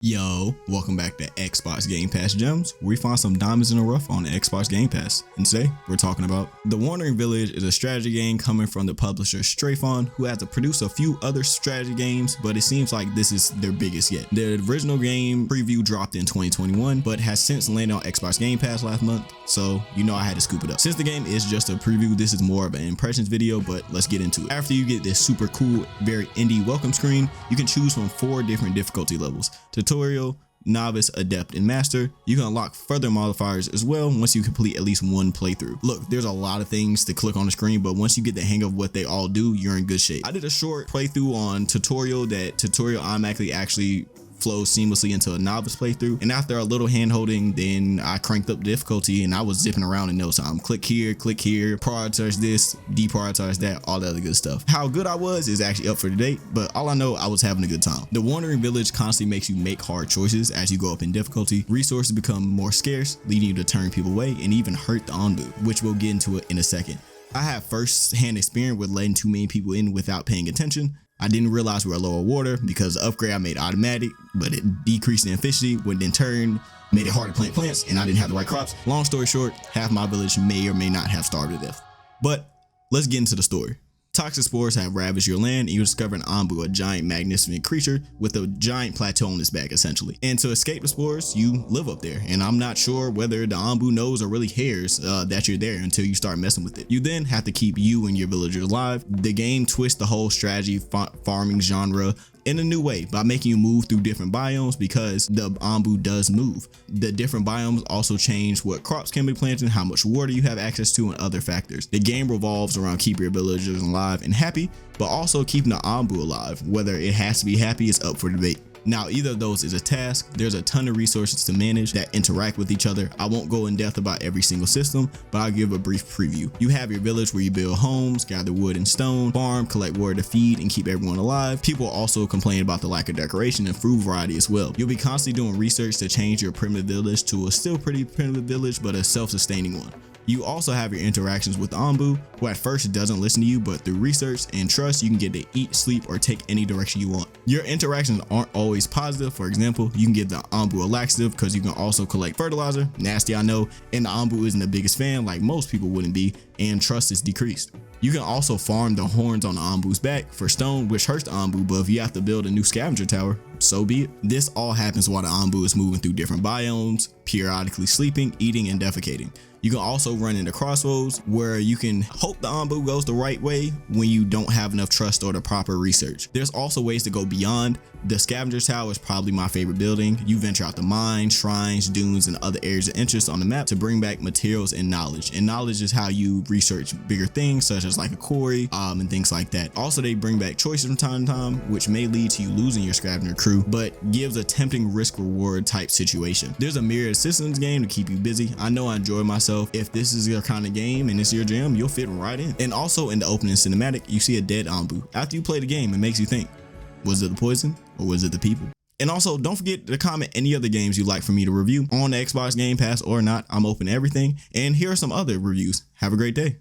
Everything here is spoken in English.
Yo, welcome back to Xbox Game Pass Gems, where we find some diamonds in the rough on the Xbox Game Pass. And today, we're talking about The Wandering Village is a strategy game coming from the publisher Strafon, who has to produce a few other strategy games, but it seems like this is their biggest yet. The original game preview dropped in 2021, but has since landed on Xbox Game Pass last month, so you know I had to scoop it up. Since the game is just a preview, this is more of an impressions video, but let's get into it. After you get this super cool, very indie welcome screen, you can choose from 4 different difficulty levels: tutorial, novice, adept, and master. You can unlock further modifiers as well once you complete at least one playthrough. Look, there's a lot of things to click on the screen, but once you get the hang of what they all do, you're in good shape. I did a short playthrough on tutorial. That tutorial automatically actually flows seamlessly into a novice playthrough, and after a little hand holding, then I cranked up difficulty and I was zipping around in no time. Click here, prioritize this, deprioritize that, all the other good stuff. How good I was is actually up for debate, but all I know, I was having a good time. The Wandering Village constantly makes you make hard choices as you go up in difficulty. Resources become more scarce, leading you to turn people away and even hurt the Anbu, which we'll get into it in a second. I have first-hand experience with letting too many people in without paying attention. I didn't realize we were lower water because the upgrade I made automatic, but it decreased in efficiency, when in turn made it hard to plant plants, and I didn't have the right crops. Long story short, half my village may or may not have starved to death. But let's get into the story. Toxic spores have ravaged your land, and you discover an Anbu, a giant magnificent creature with a giant plateau on its back essentially. And to escape the spores, you live up there, and I'm not sure whether the Anbu knows or really cares that you're there until you start messing with it. You then have to keep you and your villagers alive. The game twists the whole strategy farming genre in a new way by making you move through different biomes, because the Anbu does move. The different biomes also change what crops can be planted, how much water you have access to, and other factors. The game revolves around keeping your villagers alive and happy, but also keeping the Anbu alive. Whether it has to be happy is up for debate. Now, either of those is a task. There's a ton of resources to manage that interact with each other. I won't go in depth about every single system, but I'll give a brief preview. You have your village where you build homes, gather wood and stone, farm, collect water to feed and keep everyone alive. People also complain about the lack of decoration and food variety as well. You'll be constantly doing research to change your primitive village to a still pretty primitive village, but a self-sustaining one. You also have your interactions with the Anbu, who at first doesn't listen to you, but through research and trust, you can get to eat, sleep, or take any direction you want. Your interactions aren't always positive. For example, you can give the Anbu a laxative because you can also collect fertilizer. Nasty, I know, and the Anbu isn't the biggest fan like most people wouldn't be, and trust is decreased. You can also farm the horns on the Anbu's back for stone, which hurts the Anbu, but if you have to build a new scavenger tower, so be it. This all happens while the Anbu is moving through different biomes, periodically sleeping, eating, and defecating. You can also run into crossroads where you can hope the Anbu goes the right way when you don't have enough trust or the proper research. There's also ways to go beyond. The scavenger tower is probably my favorite building. You venture out the mines, shrines, dunes, and other areas of interest on the map to bring back materials and knowledge. And knowledge is how you research bigger things, such as like a quarry and things like that. Also, they bring back choices from time to time, which may lead to you losing your scavenger crew, but gives a tempting risk reward type situation. There's a myriad of systems game to keep you busy. I know I enjoy myself. If this is your kind of game and it's your jam, you'll fit right in. And also in the opening cinematic, you see a dead Anbu. After you play the game, it makes you think, was it the poison or was it the people? And also, don't forget to comment any other games you'd like for me to review on the Xbox Game Pass or not. I'm open to everything. And here are some other reviews. Have a great day.